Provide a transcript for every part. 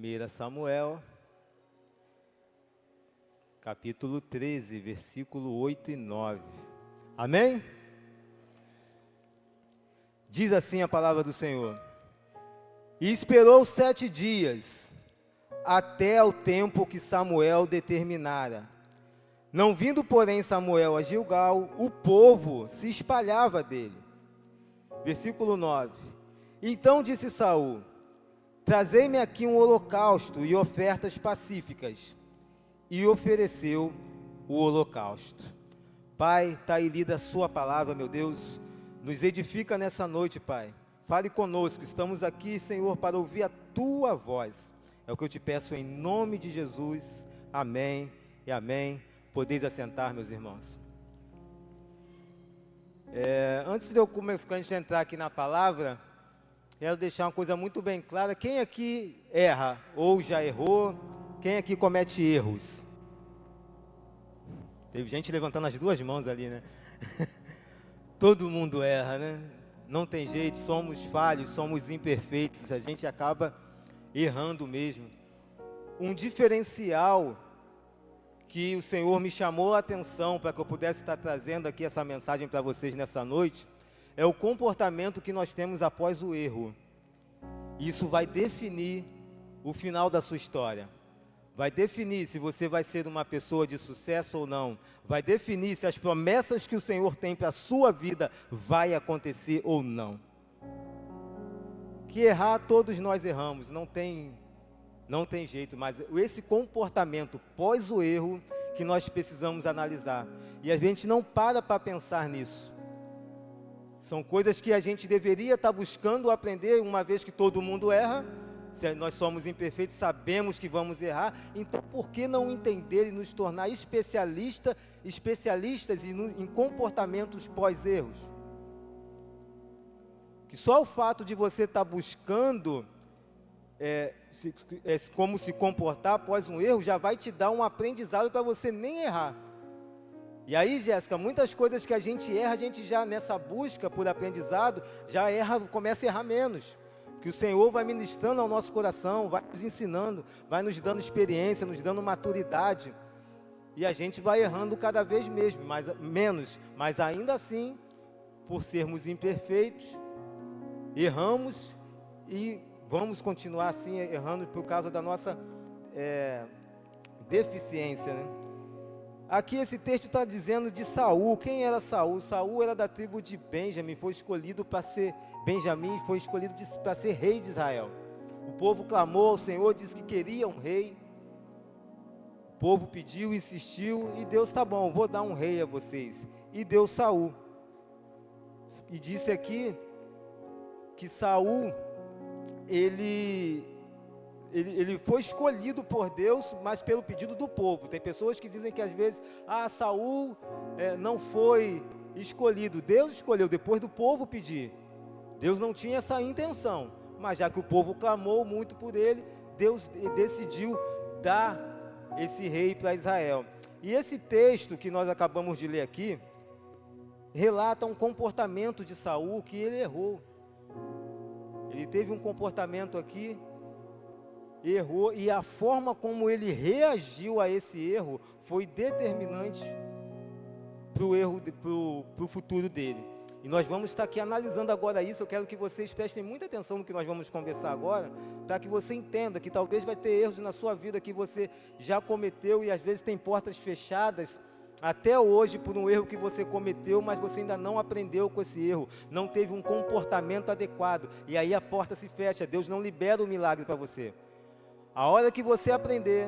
1 Samuel, capítulo 13, versículo 8 e 9. Amém? Diz assim a palavra do Senhor: E esperou 7 dias, até ao tempo que Samuel determinara. Não vindo, porém, Samuel a Gilgal, o povo se espalhava dele. Versículo 9. Então disse Saul: Trazei-me aqui um holocausto e ofertas pacíficas. E ofereceu o holocausto. Pai, está aí lida a sua palavra, meu Deus. Nos edifica nessa noite, Pai. Fale conosco, estamos aqui, Senhor, para ouvir a tua voz. É o que eu te peço em nome de Jesus. Amém e amém. Podeis assentar, meus irmãos. Antes de eu começar, a gente entrar aqui na palavra, quero deixar uma coisa muito bem clara. Quem aqui erra ou já errou? Quem aqui comete erros? Teve gente levantando as duas mãos ali, né? Todo mundo erra, né? Não tem jeito, somos falhos, somos imperfeitos, a gente acaba errando mesmo. Um diferencial que o Senhor me chamou a atenção para que eu pudesse estar trazendo aqui essa mensagem para vocês nessa noite, é o comportamento que nós temos após o erro. Isso vai definir o final da sua história. Vai definir se você vai ser uma pessoa de sucesso ou não. Vai definir se as promessas que o Senhor tem para a sua vida vai acontecer ou não. Que errar, todos nós erramos, não tem jeito, mas esse comportamento pós o erro que nós precisamos analisar. E a gente não para pensar nisso. São coisas que a gente deveria estar buscando aprender, uma vez que todo mundo erra. Se nós somos imperfeitos, sabemos que vamos errar, então por que não entender e nos tornar especialistas em comportamentos pós-erros? Que só o fato de você estar buscando como se comportar após um erro já vai te dar um aprendizado para você nem errar. E aí, Jéssica, muitas coisas que a gente erra, a gente já nessa busca por aprendizado, já erra, começa a errar menos. Que o Senhor vai ministrando ao nosso coração, vai nos ensinando, vai nos dando experiência, nos dando maturidade. E a gente vai errando cada vez menos, mas ainda assim, por sermos imperfeitos, erramos e vamos continuar assim errando por causa da nossa deficiência, né? Aqui esse texto está dizendo de Saul. Quem era Saul? Saul era da tribo de Benjamim, foi escolhido para ser para ser rei de Israel. O povo clamou ao Senhor, disse que queria um rei. O povo pediu, insistiu, e Deus, tá bom, vou dar um rei a vocês. E deu Saul. E disse aqui que Saul, ele foi escolhido por Deus, mas pelo pedido do povo. Tem pessoas que dizem que às vezes, Saul não foi escolhido. Deus escolheu depois do povo pedir. Deus não tinha essa intenção, mas já que o povo clamou muito por ele, Deus decidiu dar esse rei para Israel. E esse texto que nós acabamos de ler aqui, relata um comportamento de Saul que ele errou. Ele teve um comportamento aqui, errou, e a forma como ele reagiu a esse erro foi determinante para o futuro dele. E nós vamos estar aqui analisando agora isso. Eu quero que vocês prestem muita atenção no que nós vamos conversar agora, para que você entenda que talvez vai ter erros na sua vida que você já cometeu, e às vezes tem portas fechadas até hoje por um erro que você cometeu, mas você ainda não aprendeu com esse erro, não teve um comportamento adequado, e aí a porta se fecha, Deus não libera o milagre para você. A hora que você aprender,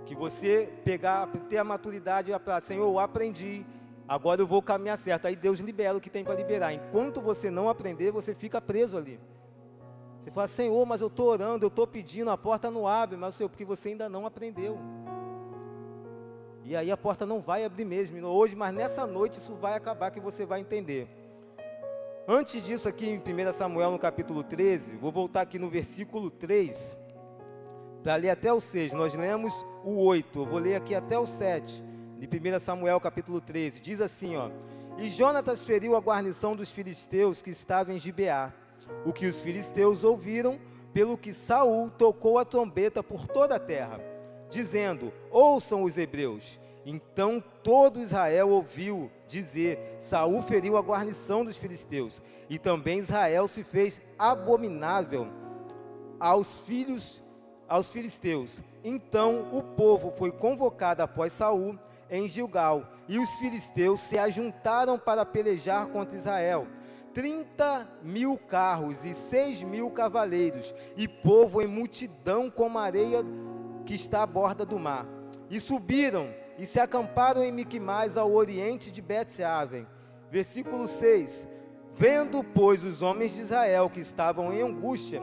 que você ter a maturidade e falar, Senhor, eu aprendi, agora eu vou caminhar certo. Aí Deus libera o que tem para liberar. Enquanto você não aprender, você fica preso ali. Você fala, Senhor, mas eu estou orando, eu estou pedindo, a porta não abre, mas Senhor, porque você ainda não aprendeu. E aí a porta não vai abrir mesmo, hoje, mas nessa noite isso vai acabar, que você vai entender. Antes disso aqui em 1 Samuel no capítulo 13, vou voltar aqui no versículo 3, para ler até o 6, nós lemos o 8, eu vou ler aqui até o 7, de 1 Samuel capítulo 13, diz assim, E Jonatas feriu a guarnição dos filisteus que estava em Gibeá. O que os filisteus ouviram, pelo que Saul tocou a trombeta por toda a terra, dizendo: ouçam os hebreus. Então todo Israel ouviu dizer: Saul feriu a guarnição dos filisteus, e também Israel se fez abominável aos filisteus. Então o povo foi convocado após Saul em Gilgal, e os filisteus se ajuntaram para pelejar contra Israel. 30.000 carros e 6.000 cavaleiros, e povo em multidão como a areia que está à borda do mar. E subiram e se acamparam em Miquimais, ao oriente de Bet-Aven. Versículo 6. Vendo, pois, os homens de Israel que estavam em angústia,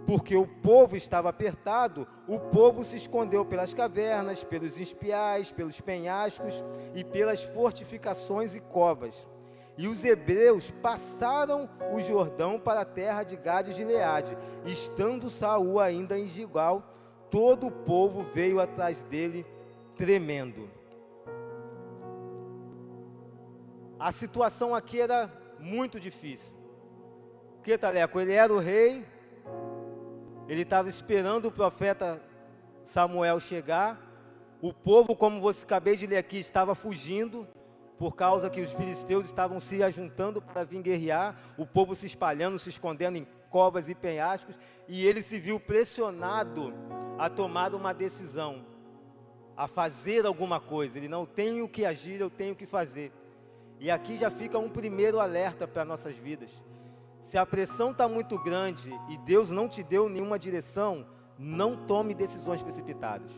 porque o povo estava apertado, o povo se escondeu pelas cavernas, pelos espiais, pelos penhascos e pelas fortificações e covas. E os hebreus passaram o Jordão para a terra de Gade e Gileade. Estando Saul ainda em Gilgal, todo o povo veio atrás dele tremendo. A situação aqui era muito difícil. Porque, Taleco, ele era o rei, ele estava esperando o profeta Samuel chegar. O povo, como você acabei de ler aqui, estava fugindo, por causa que os filisteus estavam se ajuntando para vir guerrear. O povo se espalhando, se escondendo em covas e penhascos, e ele se viu pressionado a tomar uma decisão, a fazer alguma coisa. Ele não tem o que agir, eu tenho que fazer. E aqui já fica um primeiro alerta para nossas vidas. Se a pressão está muito grande e Deus não te deu nenhuma direção, não tome decisões precipitadas.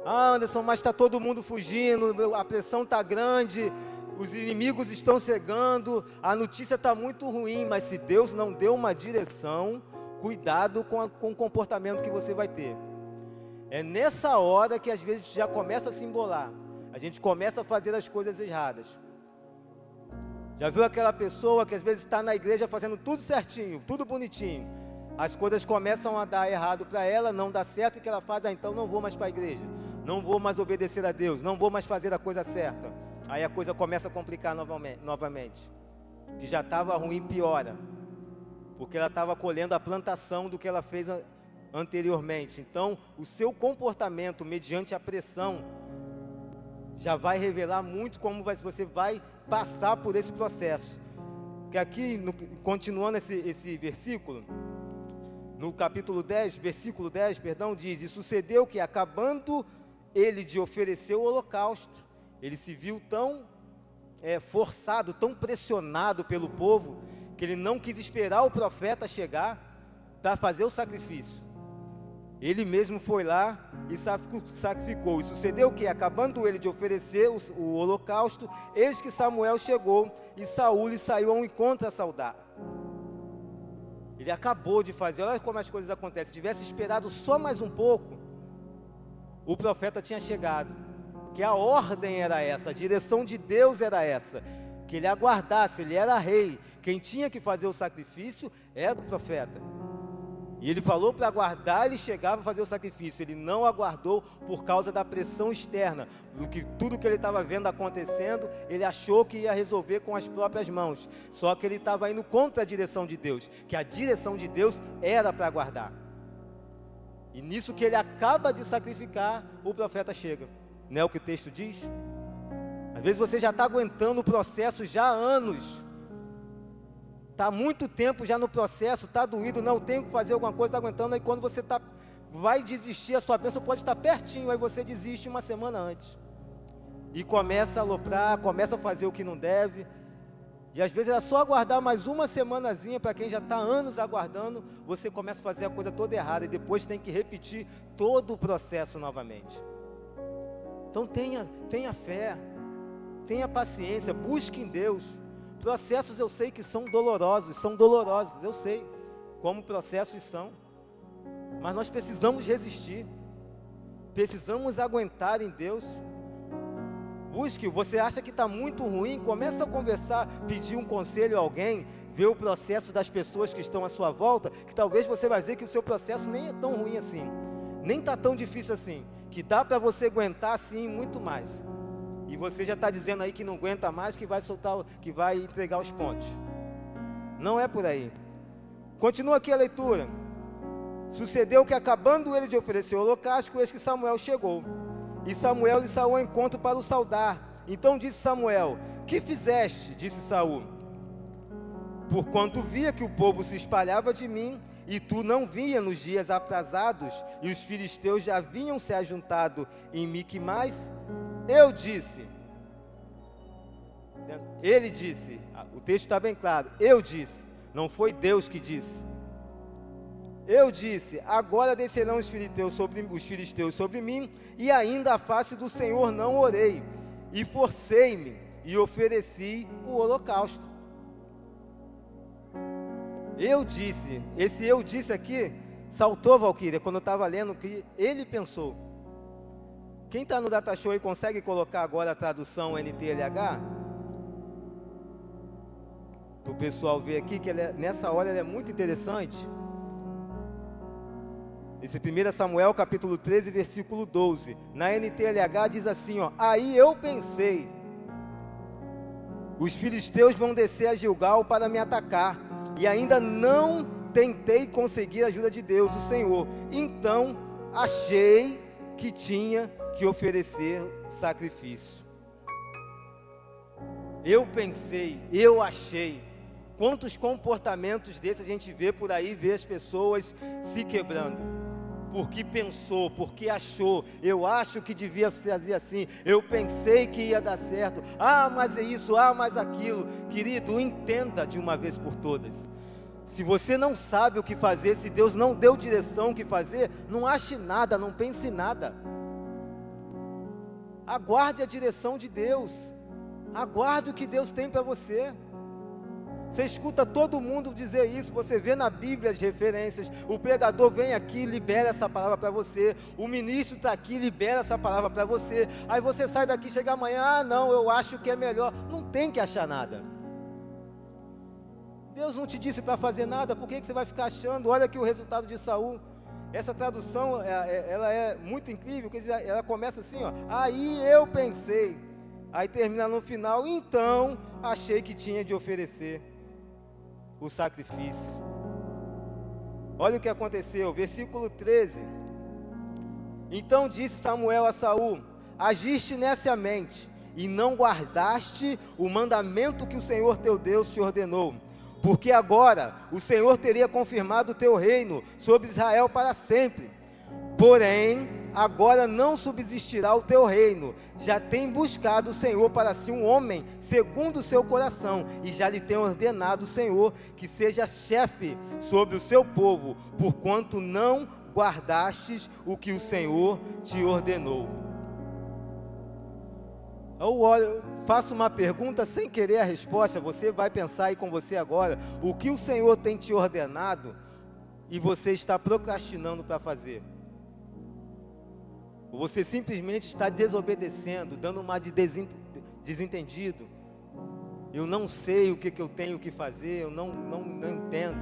Ah, Anderson, mas está todo mundo fugindo, a pressão está grande, os inimigos estão chegando, a notícia está muito ruim, mas se Deus não deu uma direção, cuidado com o comportamento que você vai ter. É nessa hora que às vezes já começa a se embolar, a gente começa a fazer as coisas erradas. Já viu aquela pessoa que às vezes está na igreja fazendo tudo certinho, tudo bonitinho, as coisas começam a dar errado para ela, não dá certo, o que ela faz? Então não vou mais para a igreja, não vou mais obedecer a Deus, não vou mais fazer a coisa certa. Aí a coisa começa a complicar novamente. Que já estava ruim, piora, porque ela estava colhendo a plantação do que ela fez anteriormente. Então o seu comportamento mediante a pressão já vai revelar muito como você vai passar por esse processo. Que aqui, continuando esse versículo, no capítulo 10, versículo 10, perdão, diz: e sucedeu que, acabando ele de oferecer o holocausto, ele se viu tão forçado, tão pressionado pelo povo, que ele não quis esperar o profeta chegar para fazer o sacrifício. Ele mesmo foi lá e sacrificou. E sucedeu que, acabando ele de oferecer o holocausto, eis que Samuel chegou, e Saul lhe saiu ao encontro a saudar. Ele acabou de fazer, olha como as coisas acontecem. Se tivesse esperado só mais um pouco, o profeta tinha chegado. Que a ordem era essa, a direção de Deus era essa, que ele aguardasse, ele era rei. Quem tinha que fazer o sacrifício era o profeta. E ele falou para aguardar, ele chegava a fazer o sacrifício. Ele não aguardou por causa da pressão externa, tudo que ele estava vendo acontecendo, ele achou que ia resolver com as próprias mãos. Só que ele estava indo contra a direção de Deus, que a direção de Deus era para aguardar. E nisso que ele acaba de sacrificar, o profeta chega. Não é o que o texto diz? Às vezes você já está aguentando o processo já há anos. Está há muito tempo já no processo, está doído, não tenho que fazer alguma coisa, está aguentando. Aí quando você vai desistir, a sua bênção pode estar pertinho, aí você desiste uma semana antes. E começa a aloprar, começa a fazer o que não deve. E às vezes é só aguardar mais uma semanazinha, para quem já está anos aguardando, você começa a fazer a coisa toda errada, e depois tem que repetir todo o processo novamente. Então tenha fé, tenha paciência, busque em Deus. Processos eu sei que são dolorosos, eu sei como processos são, mas nós precisamos resistir, precisamos aguentar em Deus. Busque, você acha que está muito ruim, começa a conversar, pedir um conselho a alguém, ver o processo das pessoas que estão à sua volta, que talvez você vai ver que o seu processo nem é tão ruim assim, nem está tão difícil assim, que dá para você aguentar sim muito mais. E você já está dizendo aí que não aguenta mais, que vai entregar os pontos. Não é por aí. Continua aqui a leitura. Sucedeu que, acabando ele de oferecer o holocausto, eis que Samuel chegou. E Samuel lhe saiu ao encontro para o saudar. Então disse Samuel: que fizeste? Disse Saul: porquanto via que o povo se espalhava de mim, e tu não vinha nos dias atrasados, e os filisteus já haviam se ajuntado em Miquimais, eu disse. Ele disse, o texto está bem claro, eu disse, não foi Deus que disse. Eu disse: agora descerão os filisteus sobre mim, e ainda a face do Senhor não orei, e forcei-me, e ofereci o holocausto. Eu disse, esse eu disse aqui, saltou, Valquíria, quando eu estava lendo, que ele pensou. Quem está no Datashow aí consegue colocar agora a tradução NTLH? Para o pessoal ver aqui, que nessa hora ela é muito interessante. Esse 1 Samuel, capítulo 13, versículo 12. Na NTLH diz assim, ó: aí eu pensei, os filisteus vão descer a Gilgal para me atacar, e ainda não tentei conseguir a ajuda de Deus, o Senhor. Então achei que tinha que oferecer sacrifício. Eu pensei, eu achei. Quantos comportamentos desses a gente vê por aí, vê as pessoas se quebrando? Porque pensou, porque achou. Eu acho que devia fazer assim. Eu pensei que ia dar certo. Ah, mas é isso, ah, mas aquilo. Querido, entenda de uma vez por todas. Se você não sabe o que fazer, se Deus não deu direção o que fazer, não ache nada, não pense em nada. Aguarde a direção de Deus. Aguarde o que Deus tem para você. Você escuta todo mundo dizer isso, você vê na Bíblia as referências, o pregador vem aqui, libera essa palavra para você, o ministro está aqui, libera essa palavra para você, aí você sai daqui, chega amanhã, ah não, eu acho que é melhor. Não tem que achar nada. Deus não te disse para fazer nada, por que você vai ficar achando? Olha aqui o resultado de Saul. Essa tradução, ela é muito incrível, porque ela começa assim, ó: aí eu pensei, aí termina no final, então achei que tinha de oferecer o sacrifício. Olha o que aconteceu, versículo 13. Então disse Samuel a Saul: agiste neciamente, e não guardaste o mandamento que o Senhor teu Deus te ordenou, porque agora o Senhor teria confirmado o teu reino sobre Israel para sempre. Porém, agora não subsistirá o teu reino. Já tem buscado o Senhor para si um homem segundo o seu coração, e já lhe tem ordenado o Senhor que seja chefe sobre o seu povo, porquanto não guardastes o que o Senhor te ordenou. Eu faço uma pergunta sem querer a resposta, você vai pensar aí com você agora, o que o Senhor tem te ordenado e você está procrastinando para fazer? Ou você simplesmente está desobedecendo, dando uma de desentendido? Eu não sei o que eu tenho que fazer, eu não entendo,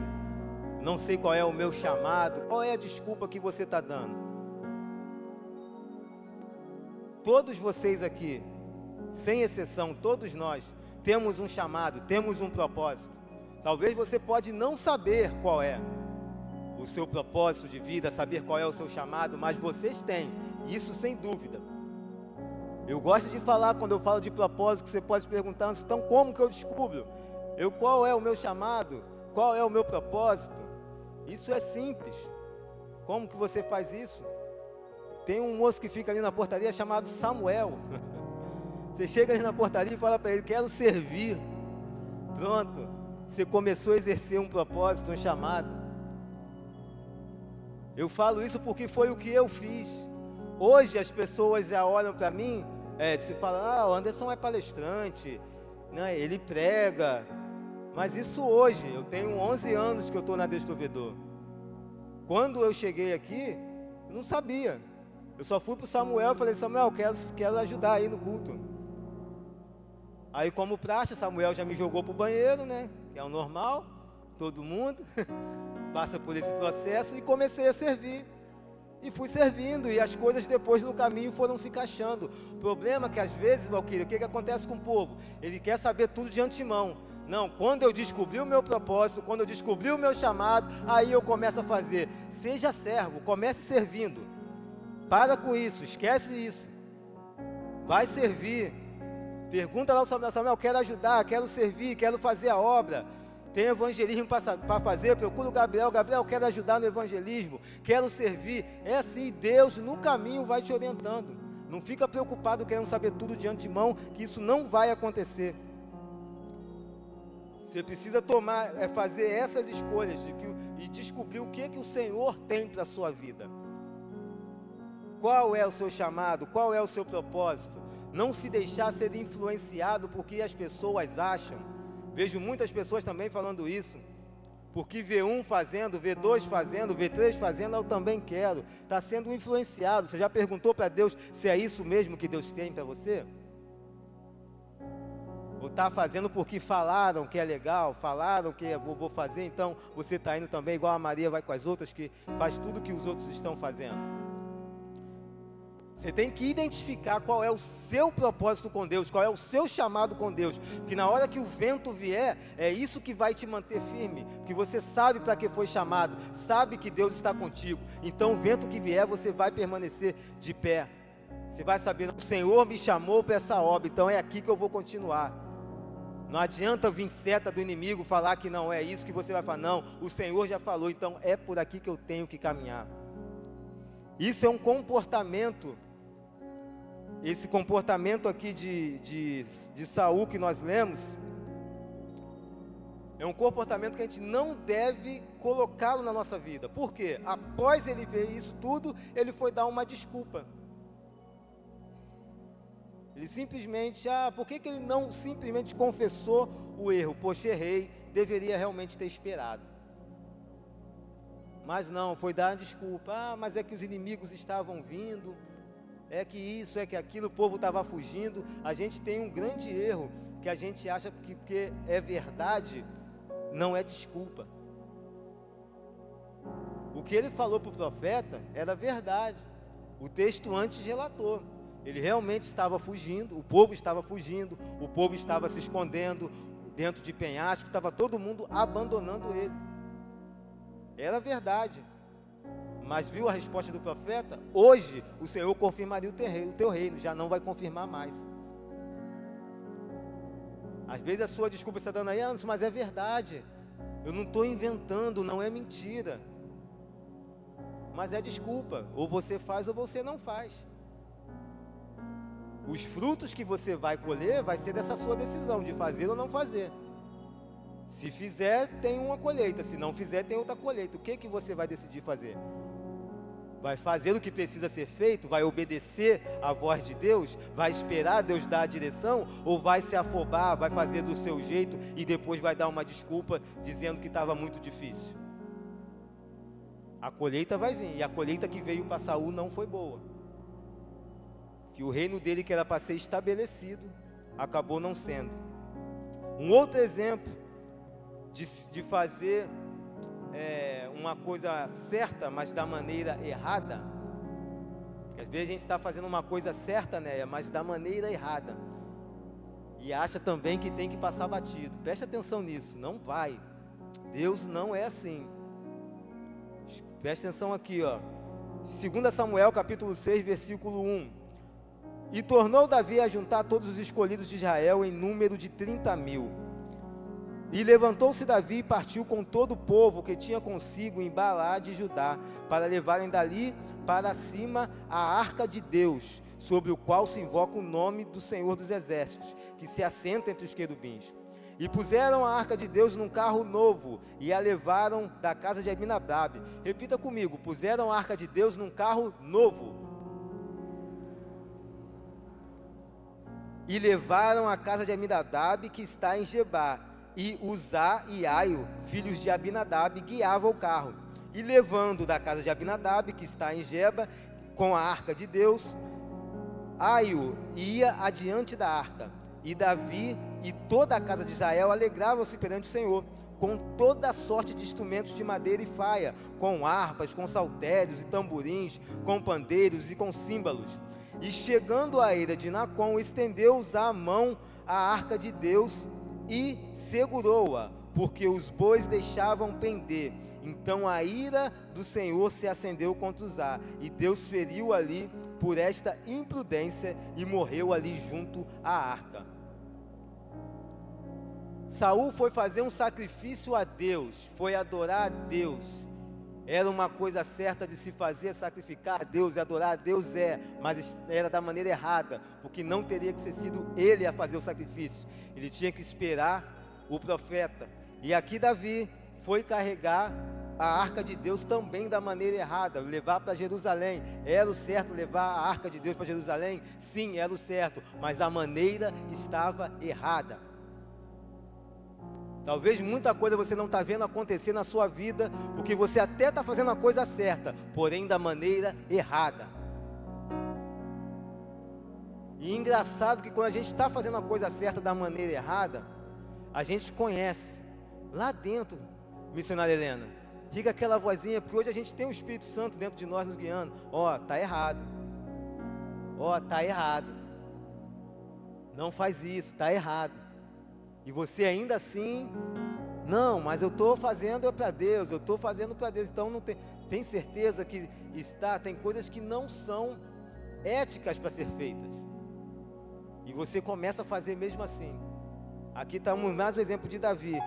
não sei qual é o meu chamado. Qual é a desculpa que você está dando? Todos vocês aqui, sem exceção, todos nós, temos um chamado, temos um propósito. Talvez você pode não saber qual é o seu propósito de vida, saber qual é o seu chamado, mas vocês têm, isso sem dúvida. Eu gosto de falar, quando eu falo de propósito, que você pode perguntar: então como que eu descubro? Qual é o meu chamado? Qual é o meu propósito? Isso é simples. Como que você faz isso? Tem um moço que fica ali na portaria chamado Samuel. Você chega ali na portaria e fala para ele: quero servir. Pronto, você começou a exercer um propósito, um chamado. Eu falo isso porque foi o que eu fiz. Hoje as pessoas já olham para mim, se falam: o Anderson é palestrante, né? Ele prega. Mas isso hoje, eu tenho 11 anos que eu estou na Deus Provedor. Quando eu cheguei aqui, eu não sabia. Eu só fui para o Samuel e falei: Samuel, quero ajudar aí no culto. Aí, como praxe, Samuel já me jogou para o banheiro, né? Que é o normal, todo mundo passa por esse processo, e comecei a servir. E fui servindo, e as coisas depois no caminho foram se encaixando. O problema é que às vezes, Valquíria, o que acontece com o povo? Ele quer saber tudo de antemão, Não, quando eu descobri o meu propósito, quando eu descobri o meu chamado, aí eu começo a fazer. Seja servo, comece servindo. Para com isso, esquece isso. Vai servir. Pergunta lá ao Samuel: Samuel, quero ajudar, quero servir, quero fazer a obra. Tem evangelismo para fazer, procura o Gabriel. Gabriel, quero ajudar no evangelismo, quero servir. É assim, Deus no caminho vai te orientando. Não fica preocupado querendo saber tudo de antemão, que isso não vai acontecer. Você precisa fazer essas escolhas e descobrir o que o Senhor tem para a sua vida. Qual é o seu chamado? Qual é o seu propósito? Não se deixar ser influenciado por que as pessoas acham. Vejo muitas pessoas também falando isso. Porque vê um fazendo, vê dois fazendo, vê três fazendo, eu também quero. Está sendo influenciado. Você já perguntou para Deus se é isso mesmo que Deus tem para você? Ou está fazendo porque falaram que é legal, falaram que vou fazer, então você está indo também, igual a Maria vai com as outras, que faz tudo que os outros estão fazendo. Você tem que identificar qual é o seu propósito com Deus, qual é o seu chamado com Deus, porque na hora que o vento vier, é isso que vai te manter firme, porque você sabe para que foi chamado, sabe que Deus está contigo, então o vento que vier, você vai permanecer de pé, você vai saber, o Senhor me chamou para essa obra, então é aqui que eu vou continuar. Não adianta vir seta do inimigo falar que não é isso que você vai falar, não, o Senhor já falou, então é por aqui que eu tenho que caminhar. Isso é um comportamento, esse comportamento aqui de Saul que nós lemos, é um comportamento que a gente não deve colocá-lo na nossa vida. Por quê? Após ele ver isso tudo, ele foi dar uma desculpa. Ele simplesmente, por que ele não simplesmente confessou o erro? Poxa, errei, deveria realmente ter esperado. Mas não, foi dar uma desculpa. Mas é que os inimigos estavam vindo, é que isso, é que aquilo, o povo estava fugindo. A gente tem um grande erro, que a gente acha que porque é verdade, não é desculpa. O que ele falou para o profeta era verdade. O texto antes relatou. Ele realmente estava fugindo, o povo estava fugindo, o povo estava se escondendo dentro de penhasco, estava todo mundo abandonando ele. Era verdade. Mas viu a resposta do profeta? Hoje o Senhor confirmaria o teu reino, já não vai confirmar mais. Às vezes a sua desculpa está dando aí, mas é verdade. Eu não estou inventando, não é mentira. Mas é desculpa, ou você faz ou você não faz. Os frutos que você vai colher vai ser dessa sua decisão de fazer ou não fazer. Se fizer, tem uma colheita. Se não fizer, tem outra colheita. O que você vai decidir fazer? Vai fazer o que precisa ser feito? Vai obedecer à voz de Deus? Vai esperar Deus dar a direção? Ou vai se afobar, vai fazer do seu jeito e depois vai dar uma desculpa dizendo que estava muito difícil? A colheita vai vir. E a colheita que veio para Saul não foi boa. Que o reino dele, que era para ser estabelecido, acabou não sendo. Um outro exemplo de fazer uma coisa certa, mas da maneira errada, porque às vezes a gente está fazendo uma coisa certa, né, mas da maneira errada, e acha também que tem que passar batido. Preste atenção nisso, não vai. Deus não é assim. Preste atenção aqui, 2 Samuel capítulo 6, versículo 1. E tornou Davi a juntar todos os escolhidos de Israel em número de 30.000. E levantou-se Davi e partiu com todo o povo que tinha consigo em Baalá de Judá, para levarem dali para cima a arca de Deus, sobre o qual se invoca o nome do Senhor dos Exércitos, que se assenta entre os querubins. E puseram a arca de Deus num carro novo, e a levaram da casa de Abinadab. Repita comigo: puseram a arca de Deus num carro novo. E levaram a casa de Abinadab, que está em Gebá, e Uzá e Aio, filhos de Abinadab, guiavam o carro. E levando da casa de Abinadab, que está em Geba, com a arca de Deus, Aio ia adiante da arca. E Davi e toda a casa de Israel alegravam-se perante o Senhor, com toda a sorte de instrumentos de madeira e faia, com harpas, com saltérios e tamborins, com pandeiros e com símbolos. E chegando à eira de Nacon, estendeu-os a mão à arca de Deus e segurou-a, porque os bois deixavam pender. Então a ira do Senhor se acendeu contra Uzá, e Deus feriu ali por esta imprudência, e morreu ali junto à arca. Saul foi fazer um sacrifício a Deus, foi adorar a Deus. Era uma coisa certa de se fazer, sacrificar a Deus e adorar a Deus, mas era da maneira errada, porque não teria que ter sido ele a fazer o sacrifício, ele tinha que esperar o profeta. E aqui Davi foi carregar a arca de Deus também da maneira errada, levar para Jerusalém. Era o certo levar a arca de Deus para Jerusalém? Sim, era o certo, mas a maneira estava errada. Talvez muita coisa você não está vendo acontecer na sua vida, porque você até está fazendo a coisa certa, porém da maneira errada. E engraçado que quando a gente está fazendo a coisa certa da maneira errada, a gente conhece, lá dentro, missionária Helena, fica aquela vozinha, porque hoje a gente tem o Espírito Santo dentro de nós nos guiando. Está errado. Está errado. Não faz isso, está errado. E você ainda assim, não, mas eu estou fazendo para Deus, eu estou fazendo para Deus. Então não tem certeza que tem coisas que não são éticas para ser feitas. E você começa a fazer mesmo assim. Aqui está mais um exemplo de Davi.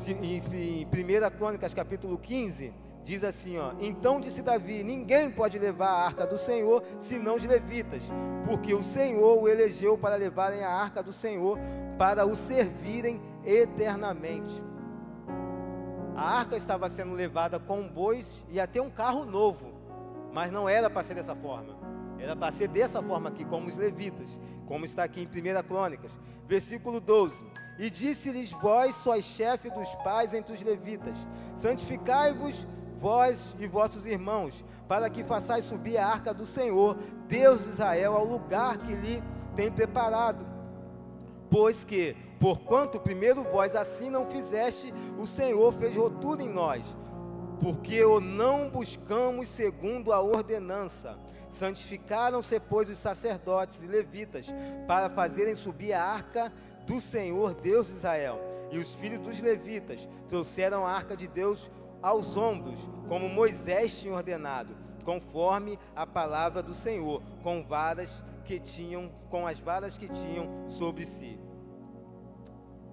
Em 1 Crônicas capítulo 15, diz assim, então disse Davi, ninguém pode levar a arca do Senhor, senão os levitas, porque o Senhor o elegeu para levarem a arca do Senhor, para o servirem eternamente. A arca estava sendo levada com bois e até um carro novo, mas não era para ser dessa forma, era para ser dessa forma aqui, como os levitas, como está aqui em 1 Crônicas, versículo 12, e disse-lhes, vós sois chefe dos pais entre os levitas, santificai-vos vós e vossos irmãos, para que façais subir a arca do Senhor, Deus de Israel, ao lugar que lhe tem preparado. Pois que, porquanto primeiro vós assim não fizeste, o Senhor fez ruptura em nós, porque o não buscamos segundo a ordenança. Santificaram-se, pois, os sacerdotes e levitas, para fazerem subir a arca do Senhor, Deus de Israel. E os filhos dos levitas trouxeram a arca de Deus aos ombros, como Moisés tinha ordenado, conforme a palavra do Senhor, com as varas que tinham sobre si.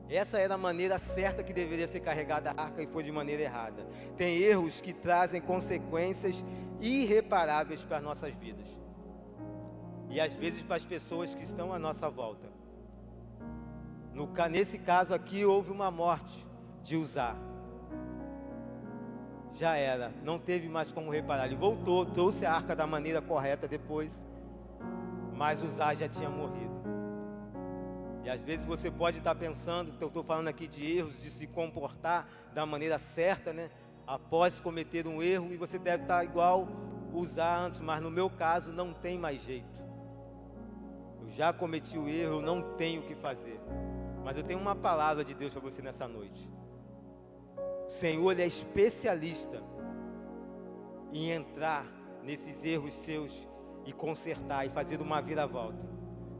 Essa era a maneira certa que deveria ser carregada a arca, e foi de maneira errada. Tem erros que trazem consequências irreparáveis para as nossas vidas, e às vezes para as pessoas que estão à nossa volta. Nesse caso aqui houve uma morte de Uzá. Já era, não teve mais como reparar. Ele voltou, trouxe a arca da maneira correta depois, mas Uzá já tinha morrido. E às vezes você pode estar pensando, que eu estou falando aqui de erros, de se comportar da maneira certa, né? Após cometer um erro, e você deve estar igual Uzá antes, mas no meu caso não tem mais jeito. Eu já cometi o erro, eu não tenho o que fazer. Mas eu tenho uma palavra de Deus para você nessa noite. O Senhor, Ele é especialista em entrar nesses erros seus e consertar, e fazer uma viravolta,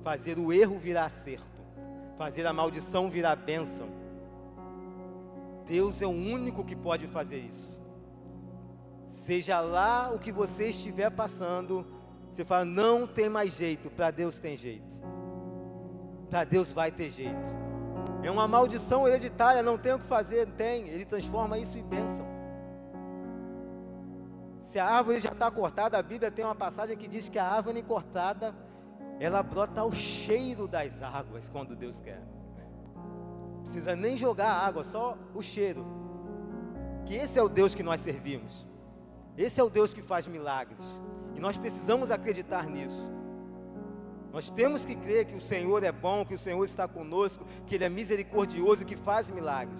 fazer o erro virar acerto, fazer a maldição virar bênção. Deus é o único que pode fazer isso. Seja lá o que você estiver passando, você fala, não tem mais jeito. Para Deus tem jeito, para Deus vai ter jeito. É uma maldição hereditária, não tem o que fazer, tem. Ele transforma isso em bênção. Se a árvore já está cortada, a Bíblia tem uma passagem que diz que a árvore cortada, ela brota ao cheiro das águas, quando Deus quer. Não precisa nem jogar água, só o cheiro. Que esse é o Deus que nós servimos. Esse é o Deus que faz milagres. E nós precisamos acreditar nisso. Nós temos que crer que o Senhor é bom, que o Senhor está conosco, que Ele é misericordioso e que faz milagres.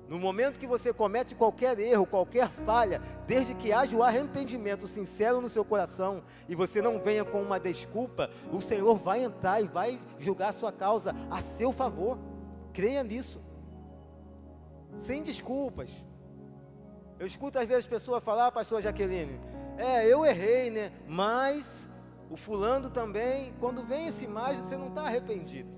No momento que você comete qualquer erro, qualquer falha, desde que haja o arrependimento sincero no seu coração, e você não venha com uma desculpa, o Senhor vai entrar e vai julgar a sua causa a seu favor. Creia nisso. Sem desculpas. Eu escuto às vezes as pessoas falar, pastor Jaqueline, eu errei, né? Mas o fulano também, quando vem esse mais, você não está arrependido.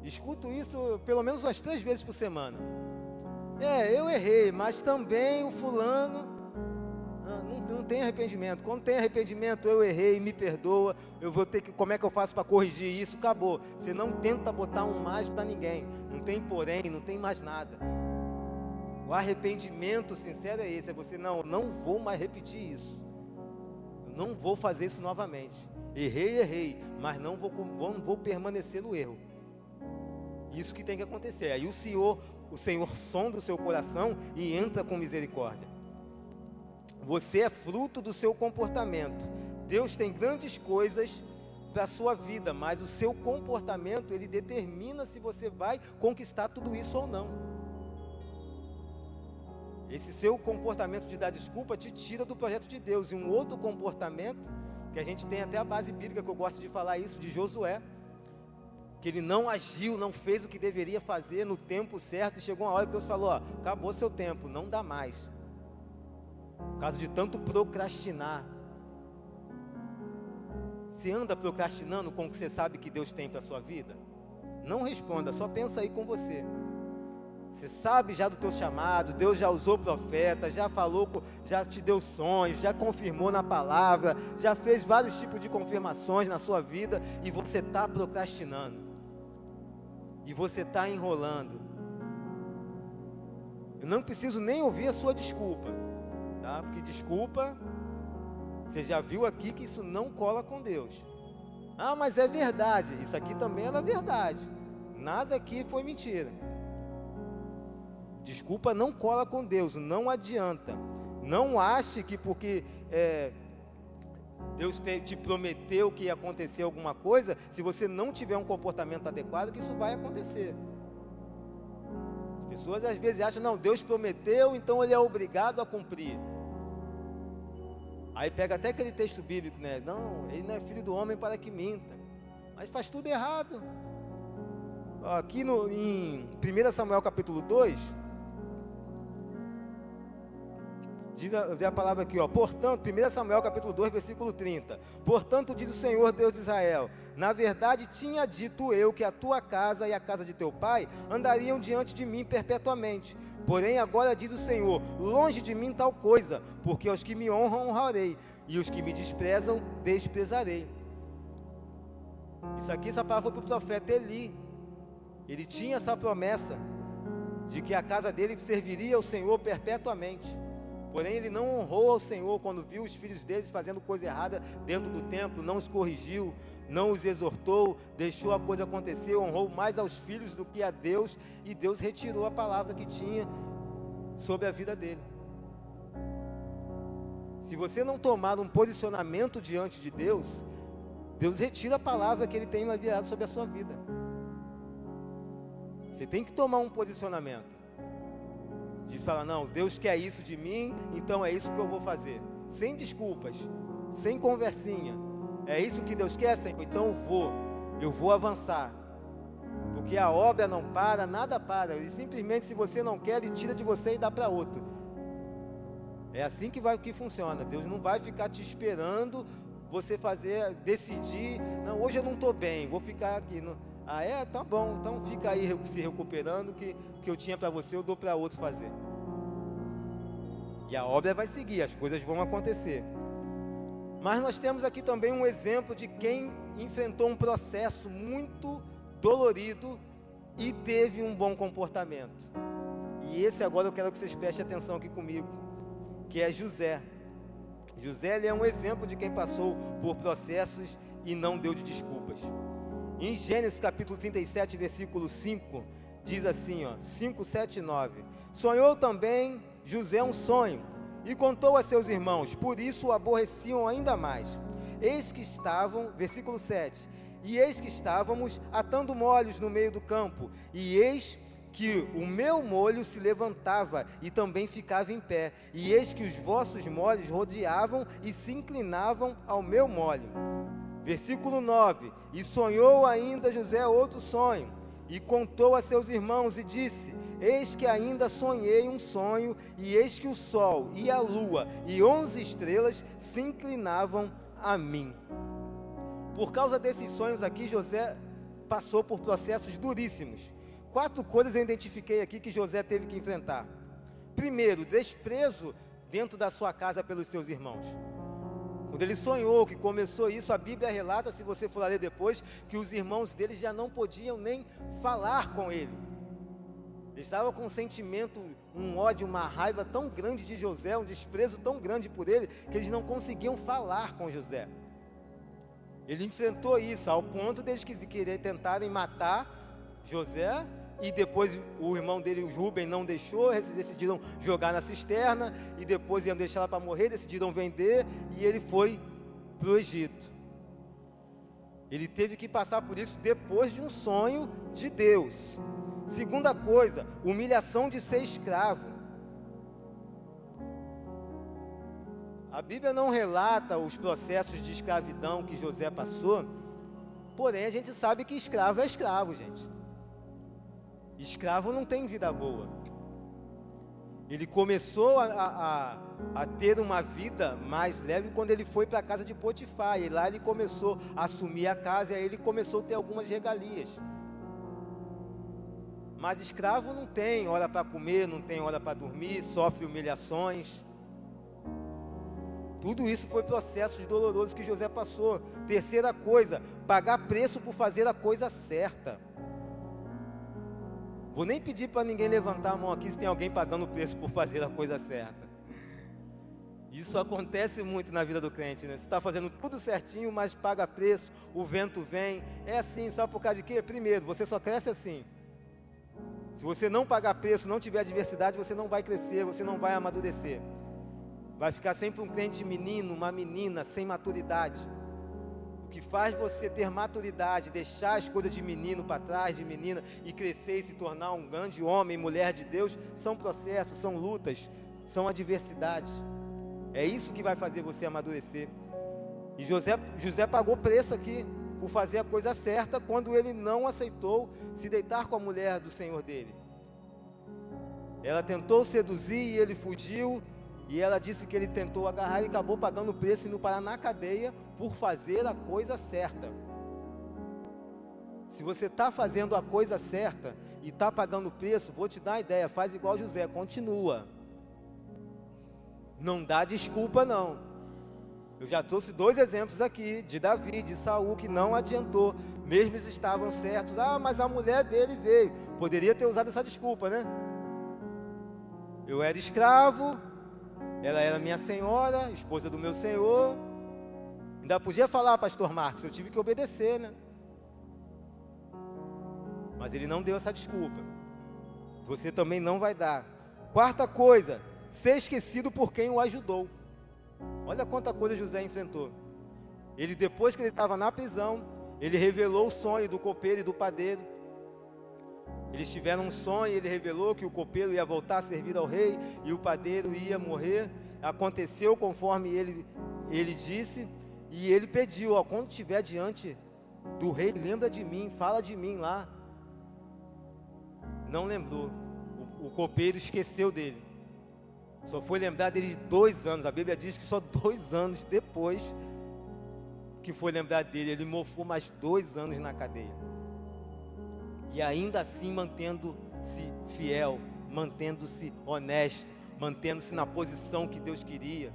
Escuto isso pelo menos umas 3 vezes por semana. Eu errei, mas também o fulano não tem arrependimento. Quando tem arrependimento, eu errei, me perdoa, eu vou ter que, como é que eu faço para corrigir isso? Acabou. Você não tenta botar um mais para ninguém. Não tem porém, não tem mais nada. O arrependimento sincero é esse, é você, não vou mais repetir isso. Eu não vou fazer isso novamente. Errei, mas não vou permanecer no erro. Isso que tem que acontecer. Aí o Senhor sonda o seu coração e entra com misericórdia. Você é fruto do seu comportamento. Deus tem grandes coisas para a sua vida, mas o seu comportamento, ele determina se você vai conquistar tudo isso ou não. Esse seu comportamento de dar desculpa te tira do projeto de Deus. E um outro comportamento, que a gente tem até a base bíblica, que eu gosto de falar isso, de Josué, que ele não agiu, não fez o que deveria fazer no tempo certo, e chegou uma hora que Deus falou, acabou seu tempo, não dá mais. Por causa de tanto procrastinar. Você anda procrastinando com o que você sabe que Deus tem para a sua vida? Não responda, só pensa aí com você. Você sabe já do teu chamado, Deus já usou profeta, já falou, já te deu sonhos, já confirmou na palavra, já fez vários tipos de confirmações na sua vida, e você está procrastinando. E você está enrolando. Eu não preciso nem ouvir a sua desculpa, tá? Porque desculpa, você já viu aqui que isso não cola com Deus. Mas é verdade, isso aqui também era verdade. Nada aqui foi mentira. Desculpa não cola com Deus, não adianta. Não ache que porque Deus te prometeu que ia acontecer alguma coisa, se você não tiver um comportamento adequado, que isso vai acontecer. As pessoas às vezes acham, não, Deus prometeu, então ele é obrigado a cumprir. Aí pega até aquele texto bíblico, né? Não, ele não é filho do homem para que minta. Mas faz tudo errado. Aqui em 1 Samuel capítulo 2, diz a palavra aqui, portanto, 1 Samuel capítulo 2, versículo 30. Portanto, diz o Senhor Deus de Israel, na verdade tinha dito eu que a tua casa e a casa de teu pai andariam diante de mim perpetuamente. Porém, agora diz o Senhor, longe de mim tal coisa, porque aos que me honram, honrarei, e os que me desprezam, desprezarei. Essa palavra foi para o profeta Eli. Ele tinha essa promessa de que a casa dele serviria ao Senhor perpetuamente. Porém, ele não honrou ao Senhor quando viu os filhos deles fazendo coisa errada dentro do templo, não os corrigiu, não os exortou, deixou a coisa acontecer, honrou mais aos filhos do que a Deus, e Deus retirou a palavra que tinha sobre a vida dele. Se você não tomar um posicionamento diante de Deus, Deus retira a palavra que ele tem liberado sobre a sua vida. Você tem que tomar um posicionamento. De falar, não, Deus quer isso de mim, então é isso que eu vou fazer. Sem desculpas, sem conversinha. É isso que Deus quer, Senhor? Então eu vou avançar. Porque a obra não para, nada para. E simplesmente, se você não quer, Ele tira de você e dá para outro. É assim que funciona. Deus não vai ficar te esperando você decidir, não, hoje eu não estou bem, vou ficar aqui. Tá bom, então fica aí se recuperando, que eu tinha para você, eu dou para outro fazer. E a obra vai seguir, as coisas vão acontecer. Mas nós temos aqui também um exemplo de quem enfrentou um processo muito dolorido e teve um bom comportamento. E esse agora eu quero que vocês prestem atenção aqui comigo, que é José. José, ele é um exemplo de quem passou por processos e não deu de desculpas. Em Gênesis capítulo 37, versículo 5, diz assim, 5, 7 e 9. Sonhou também José um sonho, e contou a seus irmãos, por isso o aborreciam ainda mais. Eis que estavam, versículo 7, e eis que estávamos atando molhos no meio do campo, e eis que o meu molho se levantava e também ficava em pé, e eis que os vossos molhos rodeavam e se inclinavam ao meu molho. Versículo 9, e sonhou ainda José outro sonho, e contou a seus irmãos e disse, eis que ainda sonhei um sonho, e eis que o sol e a lua e 11 estrelas se inclinavam a mim. Por causa desses sonhos aqui, José passou por processos duríssimos. 4 coisas eu identifiquei aqui que José teve que enfrentar. Primeiro, desprezo dentro da sua casa pelos seus irmãos. Quando ele sonhou, que começou isso, a Bíblia relata, se você for ler depois, que os irmãos dele já não podiam nem falar com ele. Eles estavam com um sentimento, um ódio, uma raiva tão grande de José, um desprezo tão grande por ele, que eles não conseguiam falar com José. Ele enfrentou isso, ao ponto deles tentarem matar José, e depois o irmão dele, o Rúben, não deixou, eles decidiram jogar na cisterna, e depois iam deixar ela para morrer, decidiram vender, e ele foi para o Egito. Ele teve que passar por isso depois de um sonho de Deus. Segunda coisa, humilhação de ser escravo. A Bíblia não relata os processos de escravidão que José passou, porém a gente sabe que escravo é escravo, gente. Escravo não tem vida boa. Ele começou a ter uma vida mais leve quando ele foi para a casa de Potifar, e lá ele começou a assumir a casa, e aí ele começou a ter algumas regalias. Mas escravo não tem hora para comer, não tem hora para dormir, sofre humilhações. Tudo isso foi processos dolorosos que José passou. Terceira coisa, pagar preço por fazer a coisa certa. Vou nem pedir para ninguém levantar a mão aqui se tem alguém pagando preço por fazer a coisa certa. Isso acontece muito na vida do crente, né? Você está fazendo tudo certinho, mas paga preço, o vento vem. É assim, sabe por causa de quê? Primeiro, você só cresce assim. Se você não pagar preço, não tiver adversidade, você não vai crescer, você não vai amadurecer. Vai ficar sempre um crente menino, uma menina, sem maturidade. O que faz você ter maturidade, deixar as coisas de menino para trás, de menina, e crescer e se tornar um grande homem, mulher de Deus, são processos, são lutas, são adversidades. É isso que vai fazer você amadurecer. E José pagou preço aqui, por fazer a coisa certa, quando ele não aceitou se deitar com a mulher do senhor dele. Ela tentou seduzir e ele fugiu, e ela disse que ele tentou agarrar e acabou pagando o preço e indo parar na cadeia por fazer a coisa certa. Se você está fazendo a coisa certa e está pagando o preço, vou te dar uma ideia, faz igual José, continua. Não dá desculpa não. Eu já trouxe 2 exemplos aqui, de Davi, de Saul, que não adiantou, mesmo eles estavam certos. Ah, mas a mulher dele veio. Poderia ter usado essa desculpa, né? Eu era escravo, ela era minha senhora, esposa do meu senhor. Ainda podia falar, pastor Marcos, eu tive que obedecer, né? Mas ele não deu essa desculpa. Você também não vai dar. Quarta coisa, ser esquecido por quem o ajudou. Olha quanta coisa José enfrentou. Ele, depois que ele estava na prisão, ele revelou o sonho do copeiro e do padeiro. Eles tiveram um sonho, ele revelou que o copeiro ia voltar a servir ao rei e o padeiro ia morrer. Aconteceu conforme ele disse, e ele pediu, ó, quando estiver diante do rei, lembra de mim, fala de mim lá. Não lembrou. O copeiro esqueceu dele. Só foi lembrar dele 2 anos. A Bíblia diz que só 2 anos depois que foi lembrar dele. Ele mofou mais 2 anos na cadeia. E ainda assim mantendo-se fiel, mantendo-se honesto, mantendo-se na posição que Deus queria.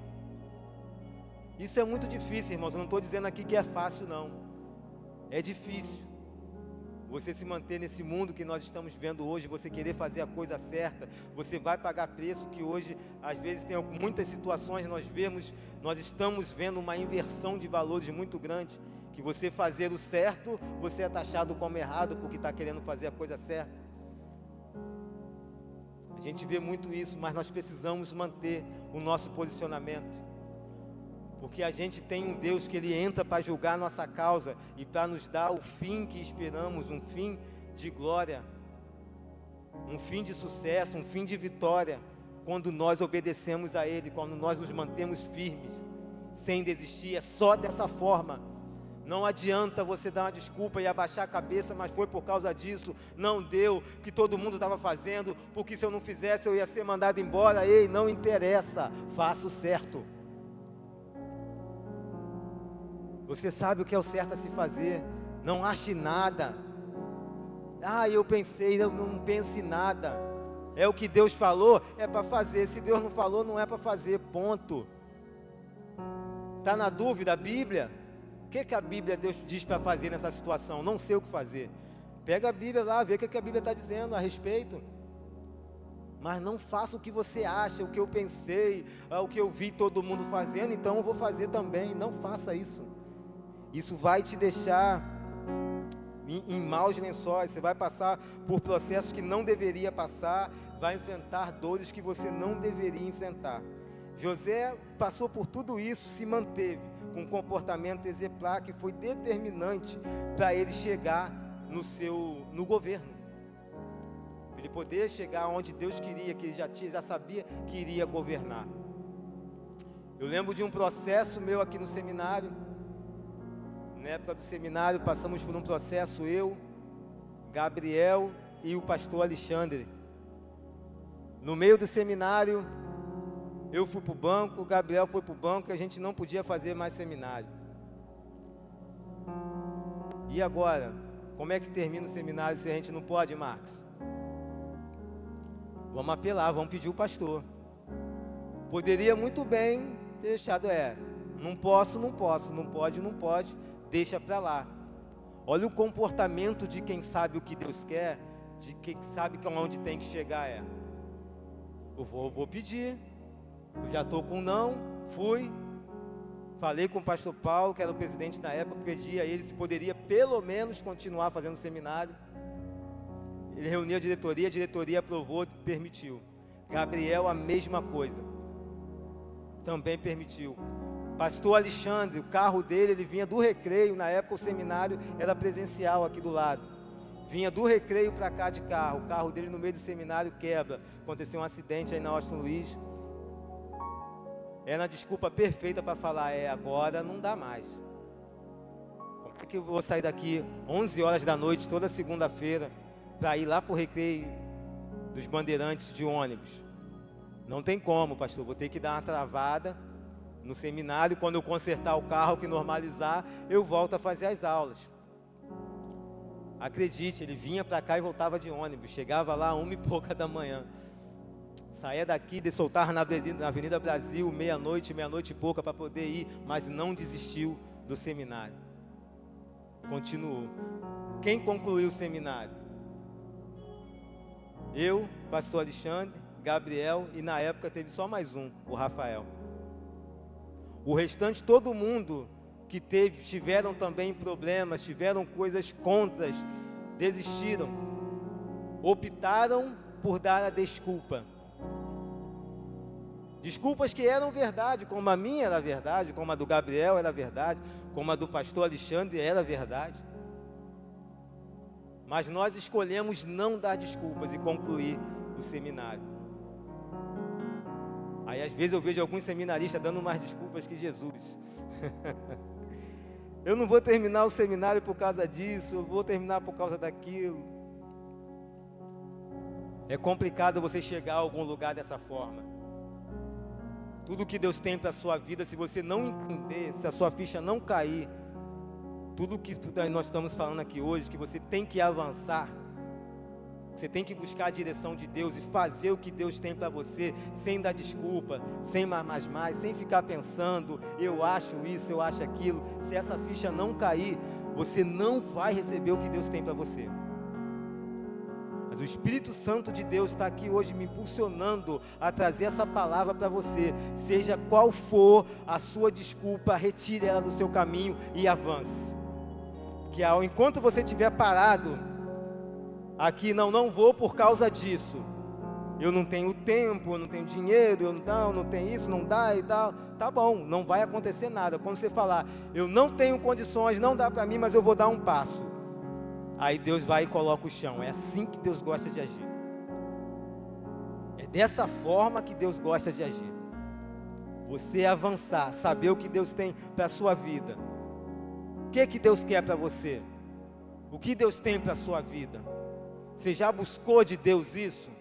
Isso é muito difícil, irmãos. Eu não estou dizendo aqui que é fácil, não. É difícil. Você se manter nesse mundo que nós estamos vendo hoje, você querer fazer a coisa certa, você vai pagar preço que hoje, às vezes, tem muitas situações, nós estamos vendo uma inversão de valores muito grande, que você fazer o certo, você é taxado como errado, porque está querendo fazer a coisa certa. A gente vê muito isso, mas nós precisamos manter o nosso posicionamento. Porque a gente tem um Deus que Ele entra para julgar a nossa causa e para nos dar o fim que esperamos, um fim de glória, um fim de sucesso, um fim de vitória, quando nós obedecemos a Ele, quando nós nos mantemos firmes, sem desistir. É só dessa forma. Não adianta você dar uma desculpa e abaixar a cabeça, mas foi por causa disso, não deu, que todo mundo estava fazendo, porque se eu não fizesse eu ia ser mandado embora. Ei, não interessa, faça o certo. Você sabe o que é o certo a se fazer. Não ache nada. Eu pensei, eu não penso em nada. É o que Deus falou, é para fazer. Se Deus não falou, não é para fazer, ponto. Está na dúvida a Bíblia? O que a Bíblia Deus diz para fazer nessa situação? Não sei o que fazer. Pega a Bíblia lá, vê o que a Bíblia está dizendo a respeito. Mas não faça o que você acha, o que eu pensei, o que eu vi todo mundo fazendo, então eu vou fazer também. Não faça isso. Isso vai te deixar em maus lençóis. Você vai passar por processos que não deveria passar, vai enfrentar dores que você não deveria enfrentar. José passou por tudo isso, se manteve com um comportamento exemplar que foi determinante para ele chegar no governo. Ele poder chegar onde Deus queria, que ele já sabia que iria governar. Eu lembro de um processo meu aqui no seminário. Na época do seminário, passamos por um processo, eu, Gabriel e o pastor Alexandre. No meio do seminário, eu fui para o banco, o Gabriel foi para o banco, e a gente não podia fazer mais seminário. E agora? Como é que termina o seminário se a gente não pode, Marcos? Vamos apelar, vamos pedir o pastor. Poderia muito bem ter deixado, não posso, não pode, deixa para lá. Olha o comportamento de quem sabe o que Deus quer, de quem sabe que onde tem que chegar Eu vou pedir, eu já estou com não, fui, falei com o pastor Paulo, que era o presidente na época, pedi a ele se poderia pelo menos continuar fazendo seminário. Ele reuniu a diretoria aprovou, permitiu. Gabriel, a mesma coisa, também permitiu. Pastor Alexandre, o carro dele, ele vinha do Recreio, na época o seminário era presencial aqui do lado. Vinha do Recreio para cá de carro, o carro dele no meio do seminário quebra. Aconteceu um acidente aí na Austin Luiz. Era a desculpa perfeita para falar, agora não dá mais. Como é que eu vou sair daqui 11 horas da noite, toda segunda-feira, para ir lá para o Recreio dos Bandeirantes de ônibus? Não tem como, pastor, vou ter que dar uma travada no seminário. Quando eu consertar o carro, que normalizar, eu volto a fazer as aulas. Acredite, ele vinha para cá e voltava de ônibus, chegava lá 1h pouca da manhã. Saía daqui, soltava na Avenida Brasil, meia-noite e pouca para poder ir, mas não desistiu do seminário. Continuou. Quem concluiu o seminário? Eu, pastor Alexandre, Gabriel, e na época teve só mais um, o Rafael. O restante, todo mundo que tiveram também problemas, tiveram coisas contras, desistiram, optaram por dar a desculpa. Desculpas que eram verdade, como a minha era verdade, como a do Gabriel era verdade, como a do pastor Alexandre era verdade. Mas nós escolhemos não dar desculpas e concluir o seminário. Aí às vezes eu vejo alguns seminaristas dando mais desculpas que Jesus. Eu não vou terminar o seminário por causa disso, eu vou terminar por causa daquilo. É complicado você chegar a algum lugar dessa forma. Tudo que Deus tem para a sua vida, se você não entender, se a sua ficha não cair, tudo que nós estamos falando aqui hoje, que você tem que avançar, você tem que buscar a direção de Deus e fazer o que Deus tem para você, sem dar desculpa, sem mais, sem ficar pensando, eu acho isso, eu acho aquilo. Se essa ficha não cair, você não vai receber o que Deus tem para você. Mas o Espírito Santo de Deus está aqui hoje me impulsionando a trazer essa palavra para você. Seja qual for a sua desculpa, retire ela do seu caminho e avance. Que enquanto você estiver parado aqui, não vou por causa disso, eu não tenho tempo, eu não tenho dinheiro, eu não tenho isso, não dá e tal, tá bom, não vai acontecer nada. Quando você falar, eu não tenho condições, não dá para mim, mas eu vou dar um passo, aí Deus vai e coloca o chão. É assim que Deus gosta de agir. É dessa forma que Deus gosta de agir. Você avançar, saber o que Deus tem para a sua vida. O que Deus quer para você? O que Deus tem para a sua vida? Você já buscou de Deus isso?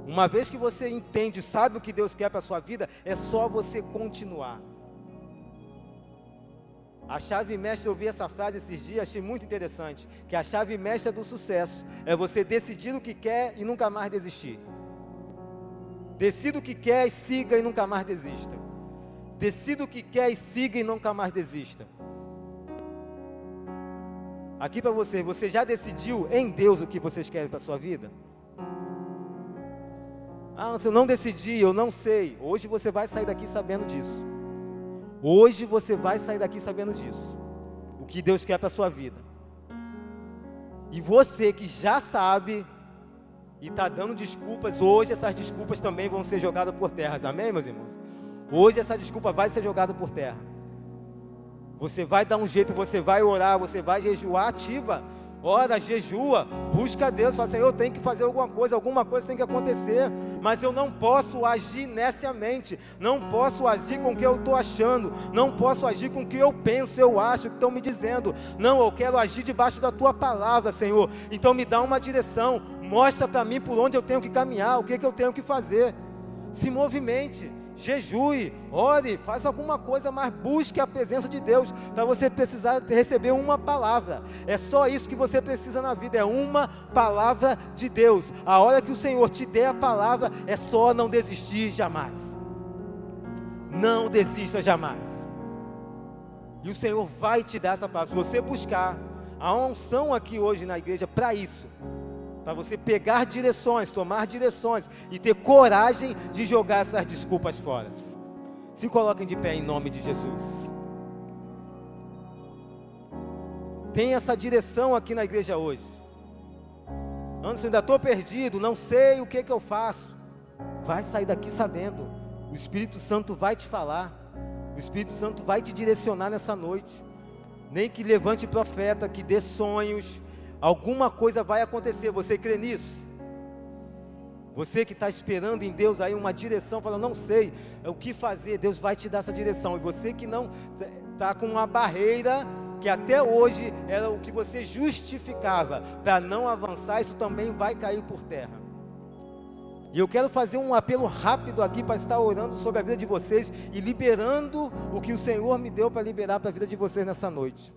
Uma vez que você entende, sabe o que Deus quer para a sua vida, é só você continuar. A chave mestra, eu ouvi essa frase esses dias, achei muito interessante, que a chave mestra do sucesso é você decidir o que quer e nunca mais desistir. Decida o que quer e siga e nunca mais desista. Decida o que quer e siga e nunca mais desista. Aqui para você já decidiu em Deus o que vocês querem para a sua vida? Ah, se eu não decidi, eu não sei. Hoje você vai sair daqui sabendo disso. Hoje você vai sair daqui sabendo disso. O que Deus quer para a sua vida. E você que já sabe e está dando desculpas, hoje essas desculpas também vão ser jogadas por terra. Amém, meus irmãos? Hoje essa desculpa vai ser jogada por terra. Você vai dar um jeito, você vai orar, você vai jejuar, ativa. Ora, jejua, busca Deus, fala assim, eu tenho que fazer alguma coisa tem que acontecer, mas eu não posso agir neciamente, não posso agir com o que eu estou achando, não posso agir com o que eu penso, eu acho, que estão me dizendo, não, eu quero agir debaixo da Tua palavra, Senhor, então me dá uma direção, mostra para mim por onde eu tenho que caminhar, o que eu tenho que fazer, se movimente, jejue, ore, faz alguma coisa, mas busque a presença de Deus, para você precisar receber uma palavra, é só isso que você precisa na vida, é uma palavra de Deus, a hora que o Senhor te der a palavra, é só não desistir jamais, não desista jamais, e o Senhor vai te dar essa palavra, se você buscar, a unção aqui hoje na igreja para isso, para você pegar direções, tomar direções e ter coragem de jogar essas desculpas fora. Se coloquem de pé em nome de Jesus. Tem essa direção aqui na igreja hoje. Anderson, ainda estou perdido, não sei o que eu faço. Vai sair daqui sabendo. O Espírito Santo vai te falar. O Espírito Santo vai te direcionar nessa noite. Nem que levante profeta, que dê sonhos. Alguma coisa vai acontecer, você crê nisso? Você que está esperando em Deus aí uma direção, falando, não sei o que fazer, Deus vai te dar essa direção. E você que não está com uma barreira, que até hoje era o que você justificava para não avançar, isso também vai cair por terra. E eu quero fazer um apelo rápido aqui para estar orando sobre a vida de vocês e liberando o que o Senhor me deu para liberar para a vida de vocês nessa noite.